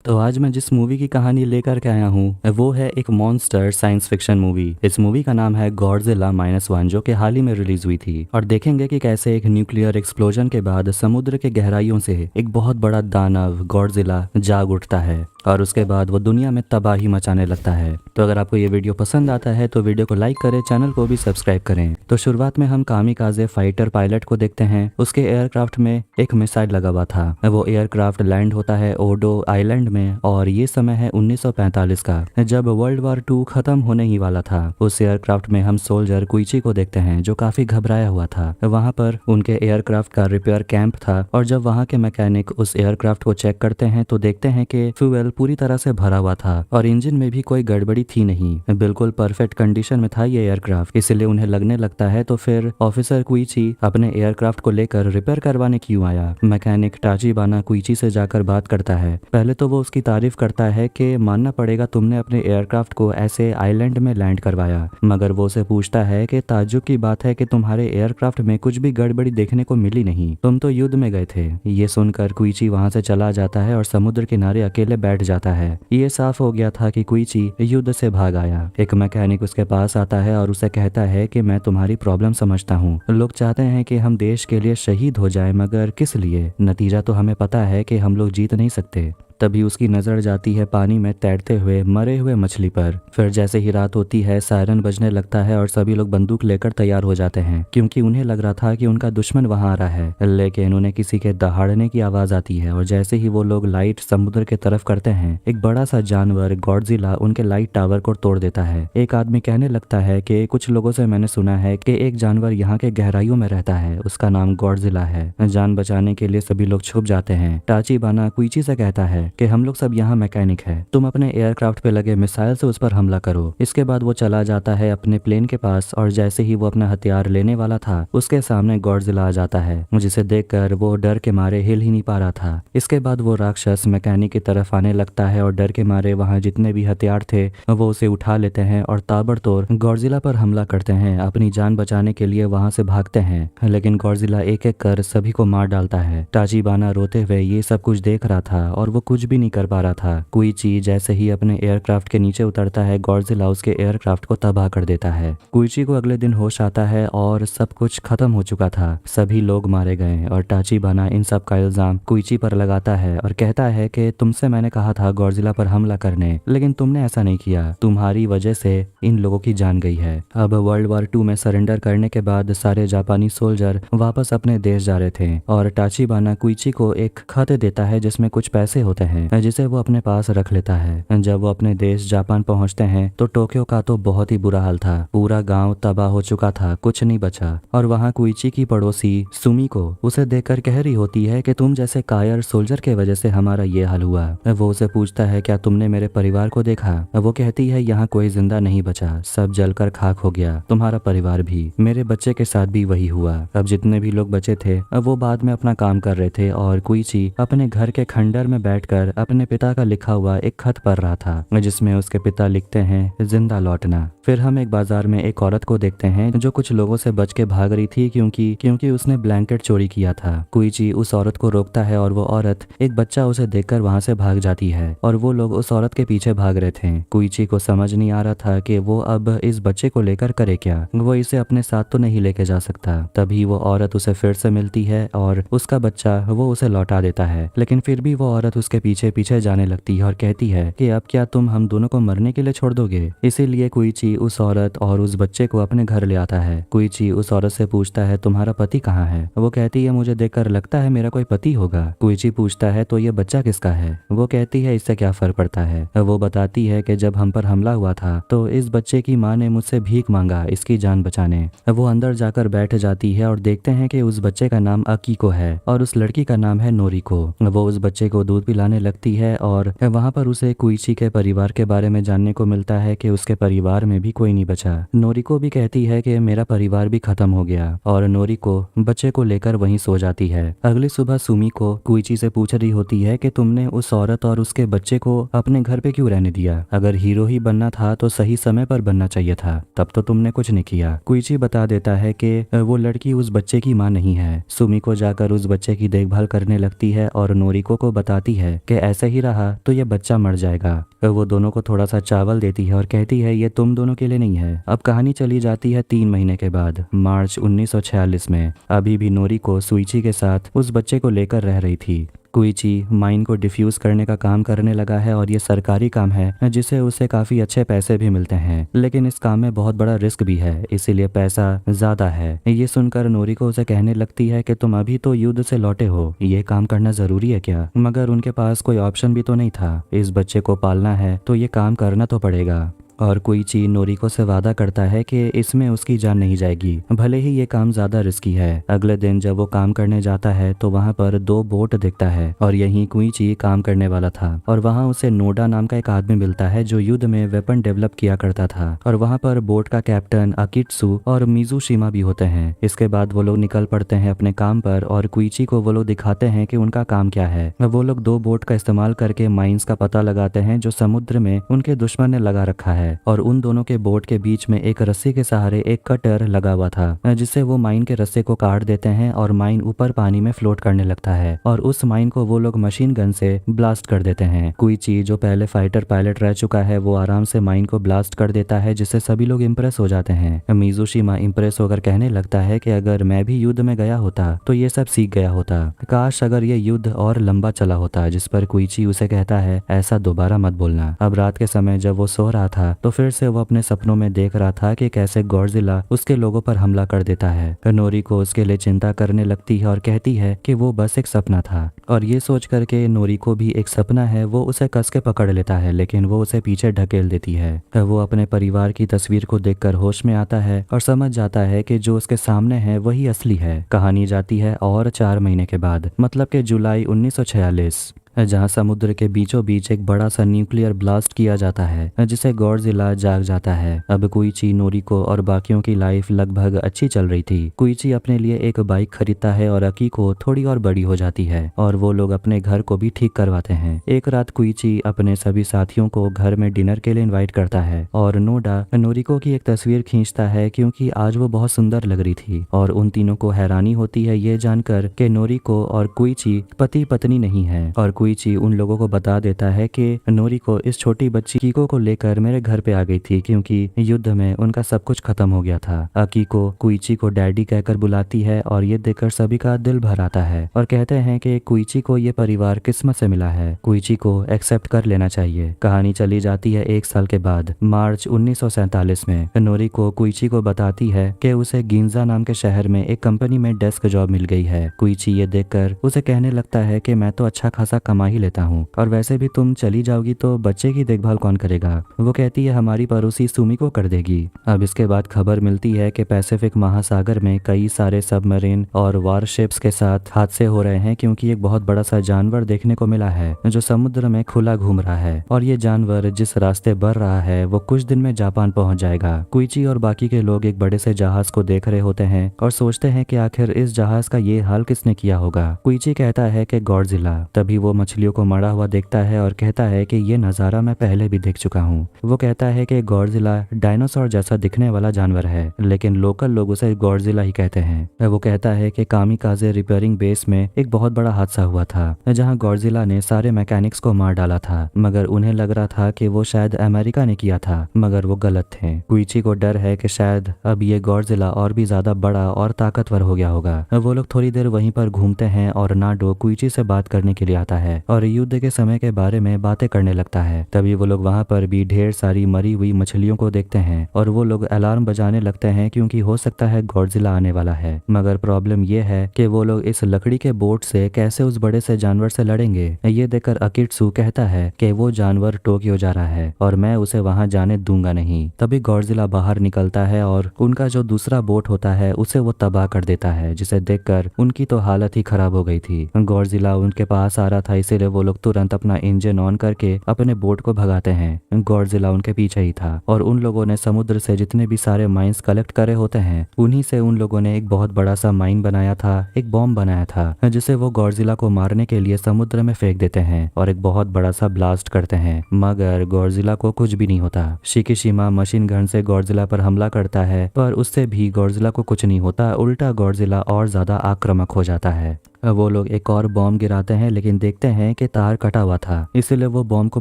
तो आज मैं जिस मूवी की कहानी लेकर के आया हूँ वो है एक मॉन्स्टर साइंस फिक्शन मूवी। इस मूवी का नाम है गॉडजिला -1 जो कि हाल ही में रिलीज हुई थी। और देखेंगे कि कैसे एक न्यूक्लियर एक्सप्लोजन के बाद समुद्र के गहराइयों से एक बहुत बड़ा दानव गॉडजिला जाग उठता है और उसके बाद वो दुनिया में तबाही मचाने लगता है। तो अगर आपको ये वीडियो पसंद आता है तो वीडियो को लाइक करें, चैनल को भी सब्सक्राइब करें। तो शुरुआत में हम कामिकाजे फाइटर पायलट को देखते हैं। उसके एयरक्राफ्ट में एक मिसाइल लगा हुआ था। वो एयरक्राफ्ट लैंड होता है ओडो आइलैंड में और ये समय है 1945 का, जब वर्ल्ड वॉर 2 खत्म होने ही वाला था। उस एयरक्राफ्ट में हम सोल्जर कुइची को देखते हैं जो काफी घबराया हुआ था। वहां पर उनके एयरक्राफ्ट का रिपेयर कैंप था और जब वहां के मैकेनिक उस एयरक्राफ्ट को चेक करते हैं तो देखते हैं कि फ्यूल पूरी तरह से भरा हुआ था और इंजन में भी कोई गड़बड़ी थी नहीं। बिल्कुल परफेक्ट कंडीशन में था ये एयरक्राफ्ट, इसलिए उन्हें लगने लगता है। तो फिर ऑफिसर कुइची अपने एयरक्राफ्ट को लेकर रिपेयर करवाने क्यों आया। मैकेनिक टाचिबाना कुइची से जाकर बात करता है। पहले तो वो उसकी तारीफ करता है कि मानना पड़ेगा तुमने अपने एयरक्राफ्ट को ऐसे आइलैंड में लैंड करवाया, मगर वो उसे पूछता है कि ताज्जुब की बात है कि तुम्हारे एयरक्राफ्ट में कुछ भी गड़बड़ी देखने को मिली नहीं, तुम तो युद्ध में गए थे। ये सुनकर कुइची वहां से चला जाता है और समुद्र किनारे अकेले बैठ जाता है। ये साफ हो गया था कि कुइची युद्ध से भाग आया। एक मैकेनिक उसके पास आता है और उसे कहता है कि मैं तुम्हारी प्रॉब्लम समझता हूँ। लोग चाहते हैं कि हम देश के लिए शहीद हो जाए, मगर किस लिए? नतीजा तो हमें पता है कि हम लोग जीत नहीं सकते। तभी उसकी नजर जाती है पानी में तैरते हुए मरे हुए मछली पर। फिर जैसे ही रात होती है सायरन बजने लगता है और सभी लोग बंदूक लेकर तैयार हो जाते हैं, क्योंकि उन्हें लग रहा था कि उनका दुश्मन वहां आ रहा है। लेकिन उन्हें किसी के दहाड़ने की आवाज आती है और जैसे ही वो लोग लाइट समुद्र के तरफ करते हैं एक बड़ा सा जानवर गॉडजिला उनके लाइट टावर को तोड़ देता है। एक आदमी कहने लगता है कि कुछ लोगों से मैंने सुना है कि एक जानवर यहाँ के गहराइयों में रहता है, उसका नाम गॉडजिला है। जान बचाने के लिए सभी लोग छुप जाते हैं। टाचिबाना कुइची से कहता है कि हम लोग सब यहाँ मैकेनिक है, तुम अपने एयरक्राफ्ट पे लगे मिसाइल से उस पर हमला करो। इसके बाद वो चला जाता है अपने प्लेन के पास और जैसे ही वो अपना हथियार लेने वाला था उसके सामने गॉडजिला आ जाता है, जिसे देखकर वो डर के मारे हिल ही नहीं पा रहा था। इसके बाद वो राक्षस मैकेनिक की तरफ आने लगता है और डर के मारे वहाँ जितने भी हथियार थे वो उसे उठा लेते हैं और ताबड़तोड़ गॉडजिला पर हमला करते हैं। अपनी जान बचाने के लिए वहाँ से भागते हैं, लेकिन गॉडजिला एक एक कर सभी को मार डालता है। टाचिबाना रोते हुए ये सब कुछ देख रहा था और वो कुछ भी नहीं कर पा रहा था। कुइची जैसे ही अपने एयरक्राफ्ट के नीचे उतरता है गॉडजिला उसके एयरक्राफ्ट को तबाह कर देता है। कुइची को अगले दिन होश आता है और सब कुछ खत्म हो चुका था, सभी लोग मारे गए और टाचिबाना इन सब का इल्जाम कुइची पर लगाता है और कहता है कि तुमसे मैंने कहा था गॉडजिला पर हमला करने, लेकिन तुमने ऐसा नहीं किया, तुम्हारी वजह से इन लोगों की जान गई है। अब वर्ल्ड वॉर 2 में सरेंडर करने के बाद सारे जापानी सोल्जर वापस अपने देश जा रहे थे और टाचिबाना कुइची को एक खत देता है जिसमें कुछ पैसे होते हैं जिसे वो अपने पास रख लेता है। जब वो अपने देश जापान पहुंचते हैं तो टोक्यो का तो बहुत ही बुरा हाल था, पूरा गांव तबाह हो चुका था, कुछ नहीं बचा। और वहाँ कुइची की पड़ोसी सुमी को उसे देखकर कह रही होती है कि तुम जैसे कायर सोल्जर के वजह से हमारा ये हाल हुआ। वो उसे पूछता है क्या तुमने मेरे परिवार को देखा? वो कहती है यहाँ कोई जिंदा नहीं बचा, सब जलकर खाक हो गया, तुम्हारा परिवार भी, मेरे बच्चे के साथ भी वही हुआ। अब जितने भी लोग बचे थे वो बाद में अपना काम कर रहे थे और कुइची अपने घर के खंडर में बैठकर अपने पिता का लिखा हुआ एक खत पढ़ रहा था जिसमें उसके पिता लिखते हैं जिंदा लौटना। फिर हम एक बाजार में एक औरत को देखते हैं जो कुछ लोगों से बच के भाग रही थी क्योंकि उसने ब्लैंकेट चोरी किया था। कुइची उस औरत को रोकता है और वो औरत एक बच्चा उसे देखकर वहां से भाग जाती है और वो लोग उस औरत के पीछे भाग रहे थे। कुइची को समझ नहीं आ रहा था कि वो अब इस बच्चे को लेकर करे क्या, वो इसे अपने साथ तो नहीं लेके जा सकता। तभी वो औरत उसे फिर से मिलती है और उसका बच्चा वो उसे लौटा देता है, लेकिन फिर भी वो औरत उसके पीछे पीछे जाने लगती है और कहती है कि अब क्या तुम हम दोनों को मरने के लिए छोड़ दोगे। इसीलिए कुइची उस औरत और उस बच्चे को अपने घर ले आता है। कुइची उस औरत से पूछता है तुम्हारा पति कहाँ है? वो कहती है मुझे देखकर लगता है मेरा कोई पति होगा। कुइची पूछता है तो ये बच्चा किसका है? वो कहती है इससे क्या फर्क पड़ता है। वो बताती है कि जब हम पर हमला हुआ था तो इस बच्चे की माँ ने मुझसे भीख मांगा इसकी जान बचाने। वो अंदर जाकर बैठ जाती है और देखते हैं कि उस बच्चे का नाम अकीको है और उस लड़की का नाम है नोरिको। वो उस बच्चे को दूध पिलाने लगती है और वहाँ पर उसे कुइची के परिवार के बारे में जानने को मिलता है कि उसके परिवार में भी कोई नहीं बचा। नोरिको भी कहती है कि मेरा परिवार भी खत्म हो गया और नोरिको बच्चे को लेकर वहीं सो जाती है। अगली सुबह सुमी को कुइची से पूछ रही होती है कि तुमने उस औरत और उसके बच्चे को अपने घर पे क्यों रहने दिया? अगर हीरो ही बनना था तो सही समय पर बनना चाहिए था, तब तो तुमने कुछ नहीं किया। कुइची बता देता है कि वो लड़की उस बच्चे की माँ नहीं है। सुमी को जाकर उस बच्चे की देखभाल करने लगती है और नोरिको को बताती है कि ऐसे ही रहा तो ये बच्चा मर जाएगा। वो दोनों को थोड़ा सा चावल देती है और कहती है ये तुम दोनों के लिए नहीं है। अब कहानी चली जाती है 3 महीने के बाद, मार्च 1946 में। अभी भी नोरिको सुइची के साथ उस बच्चे को लेकर रह रही थी। कुइची माइन को डिफ्यूज करने का काम करने लगा है और ये सरकारी काम है जिसे उसे काफी अच्छे पैसे भी मिलते हैं, लेकिन इस काम में बहुत बड़ा रिस्क भी है, इसीलिए पैसा ज्यादा है। ये सुनकर नोरिको उसे कहने लगती है कि तुम अभी तो युद्ध से लौटे हो, ये काम करना जरूरी है क्या? मगर उनके पास कोई ऑप्शन भी तो नहीं था। इस बच्चे को पालना है तो ये काम करना तो पड़ेगा। और कुइची नोरिको से वादा करता है कि इसमें उसकी जान नहीं जाएगी, भले ही ये काम ज्यादा रिस्की है। अगले दिन जब वो काम करने जाता है तो वहाँ पर 2 बोट दिखता है और यहीं कुइची काम करने वाला था। और वहाँ उसे नोडा नाम का एक आदमी मिलता है जो युद्ध में वेपन डेवलप किया करता था। और वहाँ पर बोट का कैप्टन अकित्सु और मिजुशिमा भी होते हैं। इसके बाद वो लोग निकल पड़ते हैं अपने काम पर और कुइची को वो लोग दिखाते हैं कि उनका काम क्या है। वो लोग 2 बोट का इस्तेमाल करके माइंस का पता लगाते हैं जो समुद्र में उनके दुश्मन ने लगा रखा है। और उन दोनों के बोट के बीच में एक रस्सी के सहारे एक कटर लगा हुआ था, जिससे वो माइन के रस्से को काट देते हैं और माइन ऊपर पानी में फ्लोट करने लगता है और उस माइन को वो लोग मशीन गन से ब्लास्ट कर देते हैं। कुइची जो पहले फाइटर पायलट रह चुका है वो आराम से माइन को ब्लास्ट कर देता है, जिससे सभी लोग इम्प्रेस हो जाते हैं। मिजुशिमा इम्प्रेस होकर कहने लगता है कि अगर मैं भी युद्ध में गया होता तो ये सब सीख गया होता, काश अगर ये युद्ध और लंबा चला होता। जिस पर कुइची उसे कहता है ऐसा दोबारा मत बोलना। अब रात के समय जब वो सो रहा था तो फिर से वो अपने सपनों में देख रहा था कि कैसे गॉडजिला उसके लोगों पर हमला कर देता है। नोरिको उसके लिए चिंता करने लगती है और कहती है कि वो बस एक सपना था। और ये सोच करके नोरिको भी एक सपना है वो उसे कस के पकड़ लेता है, लेकिन वो उसे पीछे ढकेल देती है। वो अपने परिवार की तस्वीर को देखकर होश में आता है और समझ जाता है कि जो उसके सामने है वही असली है। कहानी जाती है और 4 महीने के बाद, मतलब कि जुलाई 1946, जहां समुद्र के बीचों बीच एक बड़ा सा न्यूक्लियर ब्लास्ट किया जाता है जिसे गॉडजिला जाग जाता है। अब कुइची, नोरिको और बाकियों की लाइफ लगभग अच्छी चल रही थी। कुइची अपने लिए एक बाइक खरीदता है और अकीको थोड़ी और बड़ी हो जाती है और वो लोग अपने घर को भी ठीक करवाते हैं। एक रात कुइची अपने सभी साथियों को घर में डिनर के लिए इन्वाइट करता है और नोडा नोरिको की एक तस्वीर खींचता है क्योंकि आज वो बहुत सुंदर लग रही थी। और उन तीनों को हैरानी होती है ये जानकर कि नोरिको और कुइची पति पत्नी नहीं है। और कुइची उन लोगों को बता देता है कि नोरिको इस छोटी बच्ची कीको को लेकर मेरे घर पे आ गई थी क्योंकि युद्ध में उनका सब कुछ खत्म हो गया था। अकीको कुइची को डैडी कहकर बुलाती है और ये देखकर सभी का दिल भर आता है और कहते हैं कि कुइची को ये परिवार किस्मत से मिला है, कुइची को एक्सेप्ट कर लेना चाहिए। कहानी चली जाती है 1 साल के बाद, मार्च 1947 में। नोरिको कुइची को बताती है कि उसे गिंजा नाम के शहर में एक कंपनी में डेस्क जॉब मिल गई है। कुइची ये देखकर उसे कहने लगता है कि मैं तो अच्छा खासा कमा ही लेता हूँ और वैसे भी तुम चली जाओगी तो बच्चे की देखभाल कौन करेगा? वो कहती है हमारी पड़ोसी सुमी को कर देगी। अब इसके बाद खबर मिलती है कि पैसिफिक महासागर में कई सारे सबमरीन और वारशिप्स के साथ हादसे हो रहे हैं क्योंकि एक बहुत बड़ा सा जानवर देखने को मिला है जो समुद्र में खुला घूम रहा है और ये जानवर जिस रास्ते बढ़ रहा है वो कुछ दिन में जापान पहुंच जाएगा। कुइची और बाकी के लोग एक बड़े से जहाज को देख रहे होते हैं और सोचते हैं कि आखिर इस जहाज का ये हाल किसने किया होगा। कुइची कहता है कि गॉडजिला। तभी वो मछलियों को मरा हुआ देखता है और कहता है कि ये नज़ारा मैं पहले भी देख चुका हूँ। वो कहता है कि गॉडजिला डायनासोर जैसा दिखने वाला जानवर है, लेकिन लोकल लोग उसे गॉडजिला ही कहते हैं। वो कहता है कि कामिकाजे रिपेयरिंग बेस में एक बहुत बड़ा हादसा हुआ था जहाँ गॉडजिला ने सारे मैकेनिक्स को मार डाला था, मगर उन्हें लग रहा था कि वो शायद अमेरिका ने किया था, मगर वो गलत थे। कुइची को डर है कि शायद अब ये गॉडजिला और भी ज्यादा बड़ा और ताकतवर हो गया होगा। वो लोग थोड़ी देर वहीं पर घूमते हैं और नाडो कुइची से बात करने के लिए आता है और युद्ध के समय के बारे में बातें करने लगता है। तभी वो लोग वहाँ पर भी ढेर सारी मरी हुई मछलियों को देखते हैं और वो लोग अलार्म बजाने लगते हैं क्योंकि हो सकता है गॉडजिला आने वाला है। मगर प्रॉब्लम ये है कि वो लोग इस लकड़ी के बोट से कैसे उस बड़े से जानवर से लड़ेंगे। ये देखकर अकित्सु कहता है कि वो जानवर टोक्यो जा रहा है और मैं उसे वहाँ जाने दूंगा नहीं। तभी गॉडजिला बाहर निकलता है और उनका जो दूसरा बोट होता है उसे वो तबाह कर देता है, जिसे देखकर उनकी तो हालत ही खराब हो गई थी। गॉडजिला उनके पास आ रहा था, इसीलिए वो लोग तुरंत अपना इंजन ऑन करके अपने बोट को भगाते हैं। गॉडजिला उनके पीछे ही था और उन लोगों ने समुद्र से जितने भी सारे माइंस कलेक्ट करे होते हैं उन्हीं से उन लोगों ने एक बहुत बड़ा सा माइन बनाया था, एक बॉम्ब बनाया था जिसे वो गॉडजिला को मारने के लिए समुद्र में फेंक देते हैं और एक बहुत बड़ा सा ब्लास्ट करते हैं, मगर गॉडजिला को कुछ भी नहीं होता। शिकिशिमा मशीन गन से गॉडजिला पर हमला करता है पर उससे भी गॉडजिला को कुछ नहीं होता, उल्टा गॉडजिला और ज्यादा आक्रामक हो जाता है। वो लोग एक और बॉम्ब गिराते हैं लेकिन देखते हैं कि तार कटा हुआ था, इसलिए वो बॉम्ब को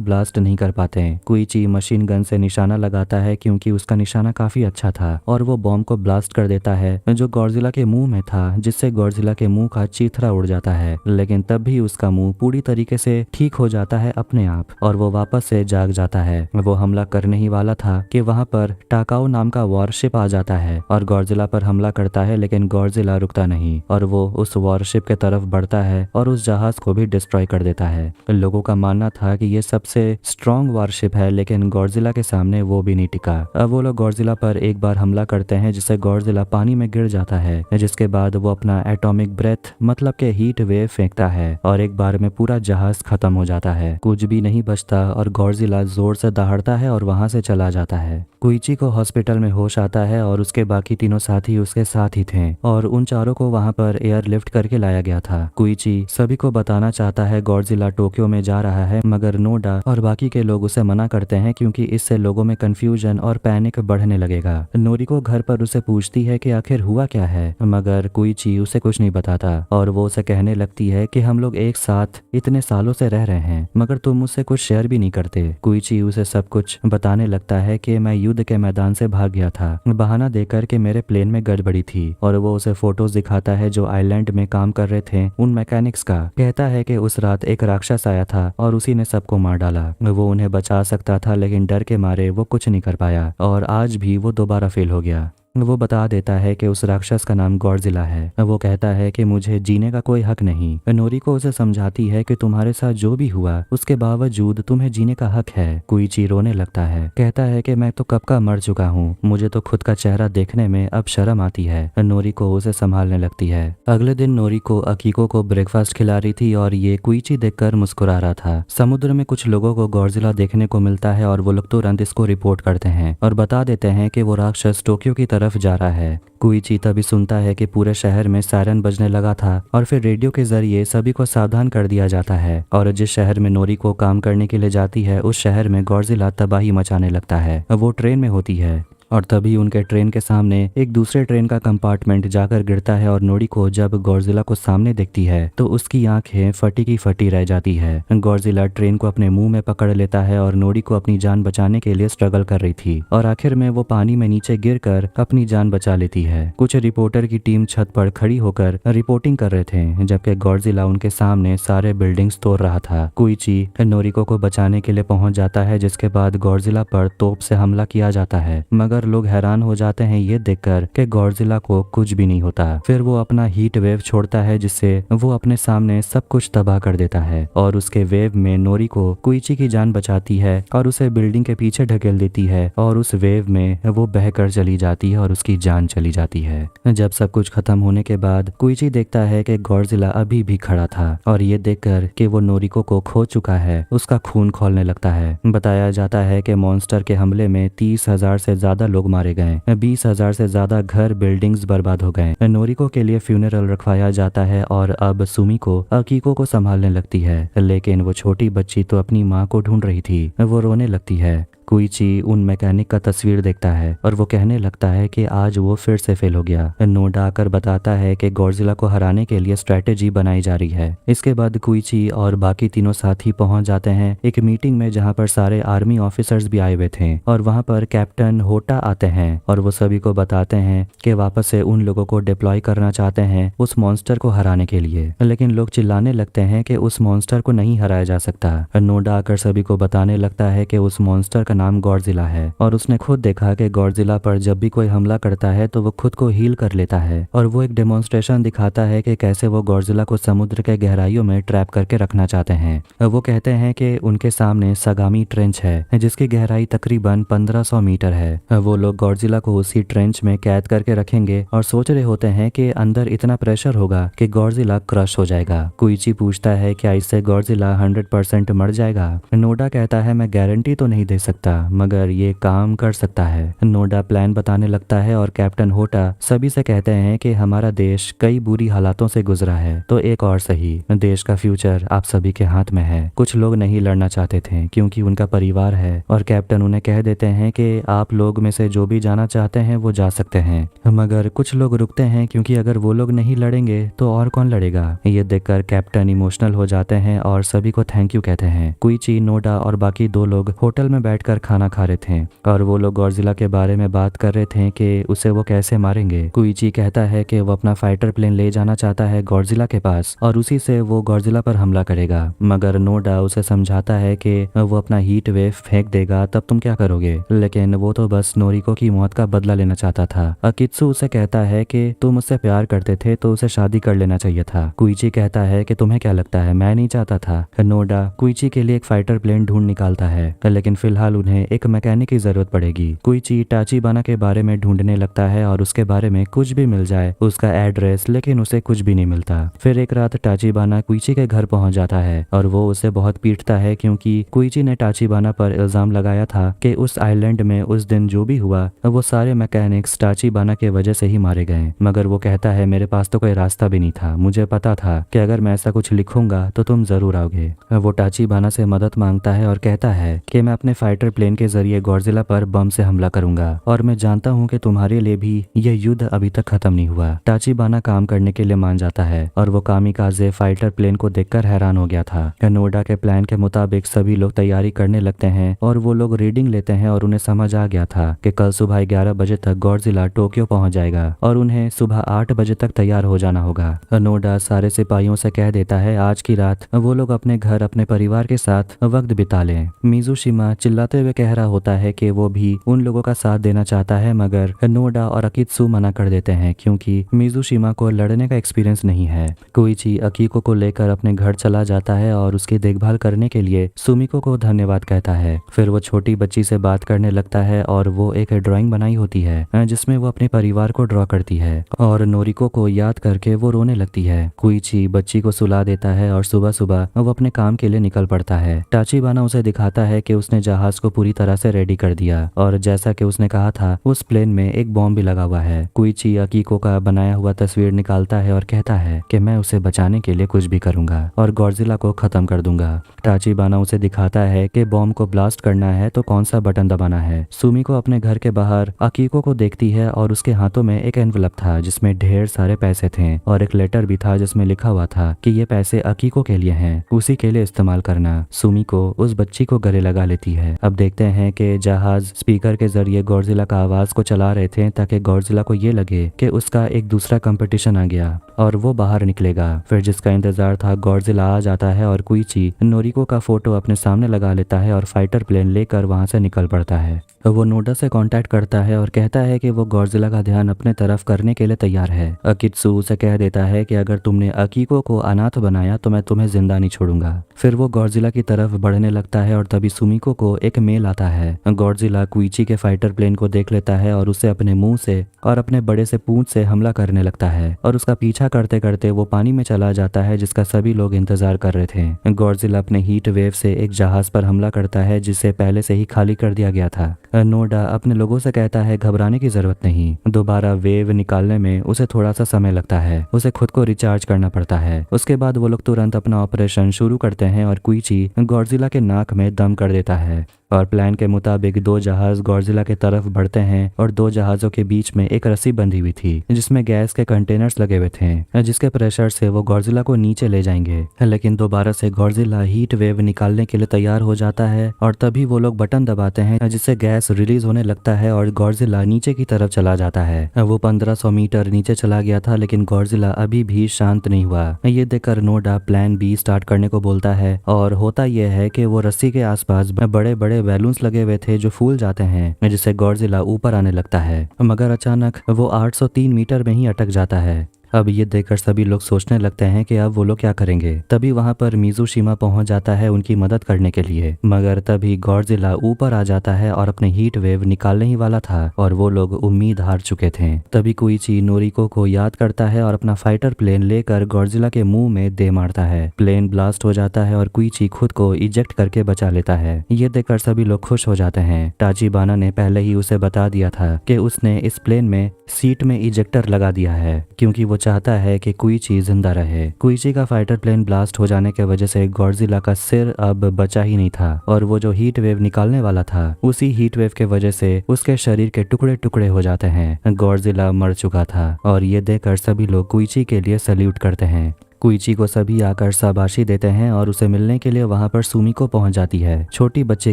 ब्लास्ट नहीं कर पाते हैं। कुइची मशीन गन से निशाना लगाता है क्योंकि उसका निशाना काफी अच्छा था और वो बॉम्ब को ब्लास्ट कर देता है जो गॉडजिला के मुंह में था, जिससे गॉडजिला के मुंह का चीथड़ा उड़ जाता है। लेकिन तब भी उसका मुंह पूरी तरीके से ठीक हो जाता है अपने आप और वो वापस से जाग जाता है। वो हमला करने ही वाला था कि वहां पर टाकाओ नाम का वॉरशिप आ जाता है और गॉडजिला पर हमला करता है, लेकिन गॉडजिला रुकता नहीं और वो उस वॉरशिप के तरफ बढ़ता है और उस जहाज को भी डिस्ट्रॉय कर देता है। लोगों का मानना था कि ये सबसे स्ट्रॉन्ग वॉरशिप है, लेकिन गॉडजिला के सामने वो भी नहीं टिका। अब वो लोग गॉडजिला पर एक बार हमला करते हैं जिससे गॉडजिला पानी में गिर जाता है, जिसके बाद वो अपना एटॉमिक ब्रेथ मतलब के हीट वेव फेंकता है और एक बार में पूरा जहाज खत्म हो जाता है। कुछ भी नहीं बचता और गॉडजिला जोर से दहाड़ता है और वहां से चला जाता है। कुइची को हॉस्पिटल में होश आता है और उसके बाकी तीनों साथी उसके साथ ही थे और उन चारों को वहां पर एयरलिफ्ट करके लाया गया था। कुइची सभी को बताना चाहता है गॉडजिला टोक्यो में जा रहा है, मगर नोडा और बाकी के लोग उसे मना करते हैं क्योंकि इससे लोगों में कंफ्यूजन और पैनिक बढ़ने लगेगा। नोरिको घर पर उसे पूछती है कि आखिर हुआ क्या है, मगर कुइची उसे कुछ नहीं बताता और वो उसे कहने लगती है कि हम लोग एक साथ इतने सालों से रह रहे हैं मगर तुम मुझसे कुछ शेयर भी नहीं करते। कुइची उसे सब कुछ बताने लगता है कि मैं युद्ध के मैदान से भाग गया था, बहाना देकर के मेरे प्लेन में गड़बड़ी थी और वो उसे फोटोज दिखाता है जो आइलैंड में काम कर रहे थे उन मैकेनिक्स का। कहता है कि उस रात एक राक्षस आया था और उसी ने सबको मार डाला। वो उन्हें बचा सकता था लेकिन डर के मारे वो कुछ नहीं कर पाया और आज भी वो दोबारा फेल हो गया। वो बता देता है कि उस राक्षस का नाम गॉडजिला है। वो कहता है कि मुझे जीने का कोई हक नहीं। नोरिको उसे समझाती है कि तुम्हारे साथ जो भी हुआ उसके बावजूद तुम्हें जीने का हक है। कुइची रोने लगता है, कहता है कि मैं तो कब का मर चुका हूँ, मुझे तो खुद का चेहरा देखने में अब शर्म आती है। नोरिको उसे संभालने लगती है। अगले दिन नोरिको अकीको को ब्रेकफास्ट खिला रही थी और ये कुइची देखकर मुस्कुरा रहा था। समुद्र में कुछ लोगों को गॉडजिला देखने को मिलता है और वो लोग तुरंत इसको रिपोर्ट करते हैं और बता देते हैं कि वो राक्षस टोक्यो की तरफ जा रहा है। कुइची तभी सुनता है कि पूरे शहर में सायरन बजने लगा था और फिर रेडियो के जरिए सभी को सावधान कर दिया जाता है और जिस शहर में नोरिको काम करने के लिए जाती है उस शहर में गॉडजिला तबाही मचाने लगता है। वो ट्रेन में होती है और तभी उनके ट्रेन के सामने एक दूसरे ट्रेन का कंपार्टमेंट जाकर गिरता है और नोरिको जब गॉडजिला को सामने देखती है तो उसकी आंखें फटी की फटी रह जाती है। गॉडजिला ट्रेन को अपने मुंह में पकड़ लेता है और नोरिको अपनी जान बचाने के लिए स्ट्रगल कर रही थी और आखिर में वो पानी में नीचे गिरकर अपनी जान बचा लेती है। कुछ रिपोर्टर की टीम छत पर खड़ी होकर रिपोर्टिंग कर रहे थे जबकि गॉडजिला उनके सामने सारे बिल्डिंग्स तोड़ रहा था। कुइची नोरिको को बचाने के लिए पहुंच जाता है जिसके बाद गॉडजिला पर तोप से हमला किया जाता है, मगर लोग हैरान हो जाते हैं ये देखकर कि गॉडजिला को कुछ भी नहीं होता। फिर वो अपना हीट वेव छोड़ता है जिससे वो अपने सामने सब कुछ तबाह कर देता है और उसके वेव में नोरिको कुइची की जान बचाती है और उसे बिल्डिंग के पीछे ढकेल देती है और उस वेव में वो बहकर चली जाती है और उसकी जान चली जाती है। जब सब कुछ खत्म होने के बाद कुइची देखता है कि गॉडजिला अभी भी खड़ा था और ये देखकर कि वो नोरिको को खो चुका है उसका खून खौलने लगता है। बताया जाता है कि मॉन्स्टर के हमले में 30,000 से ज्यादा लोग मारे गए, 20,000 से ज्यादा घर बिल्डिंग्स बर्बाद हो गए। नोरिको के लिए फ्यूनरल रखवाया जाता है और अब सुमिको अकीको को संभालने लगती है, लेकिन वो छोटी बच्ची तो अपनी माँ को ढूंढ रही थी। वो रोने लगती है। कुइची उन मैकेनिक का तस्वीर देखता है और वो कहने लगता है कि आज वो फिर से फेल हो गया। नोडा आकर बताता है कि गॉडजिला को हराने के लिए स्ट्रेटेजी बनाई जा रही है। इसके बाद कुइची और बाकी तीनों साथी पहुंच जाते हैं एक मीटिंग में जहां पर सारे आर्मी ऑफिसर्स भी आए हुए थे और वहां पर कैप्टन होटा आते हैं और वो सभी को बताते हैं कि वापस से उन लोगों को डिप्लॉय करना चाहते हैं उस मॉन्स्टर को हराने के लिए, लेकिन लोग चिल्लाने लगते हैं कि उस मॉन्स्टर को नहीं हराया जा सकता। नोडा आकर सभी को बताने लगता है कि उस मॉन्स्टर का नाम गॉडजिला है और उसने खुद देखा कि गॉडजिला पर जब भी कोई हमला करता है तो वो खुद को हील कर लेता है और वो एक डेमोन्स्ट्रेशन दिखाता है कि कैसे वो गॉडजिला को समुद्र के गहराइयों में ट्रैप करके रखना चाहते हैं। वो कहते हैं कि उनके सामने सगामी ट्रेंच है जिसकी गहराई तकरीबन 1500 मीटर है। वो लोग गॉडजिला को उसी ट्रेंच में कैद करके रखेंगे और सोच रहे होते हैं कि अंदर इतना प्रेशर होगा कि गॉडजिला क्रश हो जाएगा। कुइची पूछता है क्या इससे गॉडजिला 100% मर जाएगा। नोडा कहता है मैं गारंटी तो नहीं दे सकता सकता, मगर ये काम कर सकता है। नोडा प्लान बताने लगता है और कैप्टन होटा सभी से कहते हैं कि हमारा देश कई बुरी हालातों से गुजरा है, तो एक और सही, देश का फ्यूचर आप सभी के हाथ में है। कुछ लोग नहीं लड़ना चाहते थे क्योंकि उनका परिवार है, और कैप्टन उन्हें कह देते हैं कि आप लोग में से जो भी जाना चाहते हैं वो जा सकते हैं, मगर कुछ लोग रुकते हैं क्योंकि अगर वो लोग नहीं लड़ेंगे तो और कौन लड़ेगा। ये देखकर कैप्टन इमोशनल हो जाते हैं और सभी को थैंक यू कहते हैं। कोइची, नोडा और बाकी 2 लोग होटल में बैठकर खाना खा रहे थे और वो लोग गॉडजिला के बारे में बात कर रहे थे कि उसे वो कैसे मारेंगे। कोइची कहता है कि वो अपना फाइटर प्लेन ले जाना चाहता है गॉडजिला के पास और उसी से वो गॉडजिला पर हमला करेगा, मगर नोडा उसे समझाता है कि वो अपना हीट वेव फेंक देगा तब तुम क्या करोगे, लेकिन वो तो बस नोरिको की मौत का बदला लेना चाहता था। अकित्सु उसे कहता है कि तुम उससे प्यार करते थे तो उसे शादी कर लेना चाहिए था। कोइची कहता है कि तुम्हें क्या लगता है मैं नहीं चाहता था। नोडा कोइची के लिए एक फाइटर प्लेन ढूंढ निकालता है, लेकिन फिलहाल उन्हें एक मैकेनिक की जरूरत पड़ेगी। कोइची टाचिबाना के बारे में ढूंढने लगता है और उसके बारे में कुछ भी मिल जाए, उसका एड्रेस, लेकिन उसे कुछ भी नहीं मिलता। फिर एक रात टाचिबाना कोइची के घर पहुंच जाता है और वो उसे बहुत पीटता है क्योंकि कोइची ने टाचिबाना पर इल्जाम लगाया था कि उस आइलैंड में उस दिन जो भी हुआ वो सारे मैकेनिक्स टाचिबाना के वजह से ही मारे गए, मगर वो कहता है मेरे पास तो कोई रास्ता भी नहीं था, मुझे पता था कि अगर मैं ऐसा कुछ लिखूंगा तो तुम जरूर आओगे। वो टाचिबाना से मदद मांगता है और कहता है कि मैं अपने फाइटर प्लेन के जरिए गॉडजिला पर बम से हमला करूंगा और मैं जानता हूँ कि तुम्हारे लिए भी यह युद्ध अभी तक खत्म नहीं हुआ। टाचिबाना काम करने के लिए मान जाता है और वो कामिकाजे फाइटर प्लेन को देखकर हैरान हो गया था। नोडा के प्लान के मुताबिक सभी लोग तैयारी करने लगते हैं और वो लोग रीडिंग लेते हैं और उन्हें समझ आ गया था कि कल सुबह 11 बजे तक गॉडजिला टोक्यो पहुंच जाएगा और उन्हें सुबह 8 बजे तक तैयार हो जाना होगा। नोडा सारे सिपाहियों से कह देता है आज की रात वो लोग अपने घर अपने परिवार के साथ वक्त बिता लें। मिजुशिमा चिल्लाते हुए कह रहा होता है कि वो भी उन लोगों का साथ देना चाहता है, मगर नोडा और अकित्सु मना कर देते हैं क्योंकि मिजुशिमा को लड़ने का एक्सपीरियंस नहीं है। कोइची अकीको को लेकर अपने घर चला जाता है और उसकी देखभाल करने के लिए सुमिको को धन्यवाद कहता है। फिर वो छोटी बच्ची से बात करने लगता है और वो एक ड्राइंग बनाई होती है जिसमें वो अपने परिवार को ड्रॉ करती है और नोरिको को याद करके वो रोने लगती है। कोइची बच्ची को सुला देता है और सुबह सुबह वो अपने काम के लिए निकल पड़ता है। टाचिबाना उसे दिखाता है कि उसने जहाज को पूरी तरह से रेडी कर दिया और जैसा कि उसने कहा था उस प्लेन में एक बॉम्ब भी लगा हुआ है। कोइची अकीको का बनाया हुआ तस्वीर निकालता है और कहता है कि मैं उसे बचाने के लिए कुछ भी करूंगा और गॉडजिला को खत्म कर दूंगा। टाचिबाना उसे दिखाता है कि बॉम्ब को ब्लास्ट करना है तो कौन सा बटन दबाना है। सुमिको अपने घर के बाहर अकीको को देखती है और उसके हाथों में एक एनवलप था जिसमें ढेर सारे पैसे थे और एक लेटर भी था जिसमें लिखा हुआ था कि ये पैसे अकीको के लिए हैं, उसी के लिए इस्तेमाल करना। सुमिको उस बच्ची को गले लगा लेती है। अब देखते हैं कि जहाज स्पीकर के जरिए गॉडजिला का आवाज को चला रहे थे ताकि गॉडजिला को ये लगे कि उसका एक दूसरा कंपटीशन आ गया और वो बाहर निकलेगा। फिर जिसका इंतजार था गॉडजिला आ जाता है और कोइची नोरिको का फोटो अपने सामने लगा लेता है और फाइटर प्लेन लेकर वहां से निकल पड़ता है। वो नोडा से कांटेक्ट करता है और कहता है कि वो गॉडजिला का ध्यान अपने तरफ करने के लिए तैयार है। अकित्सु उसे कह देता है कि अगर तुमने अकीको को अनाथ बनाया तो मैं तुम्हें जिंदा नहीं छोड़ूंगा। फिर वो गॉडजिला की तरफ बढ़ने लगता है और तभी सुमिको को एक मेल आता है। गॉडजिला कोइची के फाइटर प्लेन को देख लेता है और उसे अपने मुंह से और अपने बड़े से पूंछ से हमला करने लगता है और उसका पीछा करते करते वो पानी में चला जाता है जिसका सभी लोग इंतजार कर रहे थे। गॉडजिला अपने हीट वेव से एक जहाज पर हमला करता है जिसे पहले से ही खाली कर दिया गया था। नोडा अपने लोगों से कहता है घबराने की जरूरत नहीं, दोबारा वेव निकालने में उसे थोड़ा सा समय लगता है, उसे खुद को रिचार्ज करना पड़ता है। उसके बाद वो लोग तुरंत अपना ऑपरेशन शुरू करते हैं और कोइची गॉडजिला के नाक में दम कर देता है और प्लान के मुताबिक 2 जहाज गॉडजिला के तरफ बढ़ते हैं और 2 जहाजों के बीच में एक रस्सी बंधी हुई थी जिसमें गैस के कंटेनर्स लगे हुए थे जिसके प्रेशर से वो गॉडजिला को नीचे ले जाएंगे। लेकिन दोबारा से गॉडजिला हीट वेव निकालने के लिए तैयार हो जाता है और तभी वो लोग बटन दबाते हैं जिससे गैस रिलीज होने लगता है और गॉडजिला नीचे की तरफ चला जाता है। वो 1500 मीटर नीचे चला गया था लेकिन गॉडजिला अभी भी शांत नहीं हुआ। ये देखकर नोडा प्लान बी स्टार्ट करने को बोलता है और होता यह है कि वो रस्सी के आसपास बड़े बड़े बैलून्स लगे हुए थे जो फूल जाते हैं जिससे गॉडजिला ऊपर आने लगता है, मगर अचानक वो 803 मीटर में ही अटक जाता है। अब ये देखकर सभी लोग सोचने लगते हैं कि अब वो लोग क्या करेंगे। तभी वहाँ पर मिज़ूशिमा पहुंच जाता है उनकी मदद करने के लिए, मगर तभी गॉडजिला ऊपर आ जाता है और अपने हीट वेव निकालने ही वाला था और वो लोग उम्मीद हार चुके थे। तभी कोइची नोरिको को याद करता है और अपना फाइटर प्लेन लेकर गॉडजिला के मुंह में दे मारता है। प्लेन ब्लास्ट हो जाता है और कोइची खुद को इजेक्ट करके बचा लेता है। ये देखकर सभी लोग खुश हो जाते हैं। टाचिबाना ने पहले ही उसे बता दिया था कि उसने इस प्लेन में सीट में इजेक्टर लगा दिया है क्योंकि वो चाहता है कि कोइची जिंदा रहे। कोइची का फाइटर प्लेन ब्लास्ट हो जाने के वजह से गॉडजिला का सिर अब बचा ही नहीं था और वो जो हीट वेव निकालने वाला था उसी हीट वेव के वजह से उसके शरीर के टुकड़े टुकड़े हो जाते हैं। गॉडजिला मर चुका था और ये देखकर सभी लोग कोइची के लिए सल्यूट करते हैं। कोइची को सभी आकर शाबाशी देते हैं और उसे मिलने के लिए वहां पर सुमिको पहुंच जाती है छोटी बच्चे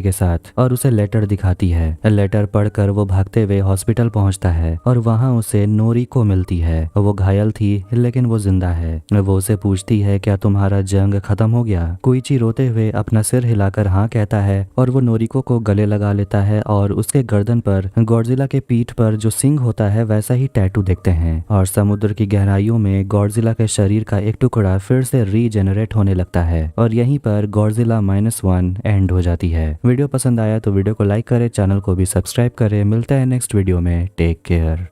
के साथ और उसे लेटर दिखाती है। लेटर पढ़कर वो भागते हुए हॉस्पिटल पहुंचता है और वहां उसे नोरिको मिलती है। वो घायल थी लेकिन वो जिंदा है। वो उसे पूछती है क्या तुम्हारा जंग खत्म हो गया। कोइची रोते हुए अपना सिर हिलाकर हाँ कहता है और वो नोरिको को गले लगा लेता है और उसके गर्दन पर गॉडजिला के पीठ पर जो सिंग होता है वैसा ही टैटू देखते हैं और समुद्र की गहराइयों में गॉडजिला के शरीर का एक टुकड़ा फिर से रीजेनरेट होने लगता है और यहीं पर गॉडजिला -1 एंड हो जाती है। वीडियो पसंद आया तो वीडियो को लाइक करें, चैनल को भी सब्सक्राइब करें। मिलता है नेक्स्ट वीडियो में। Take care.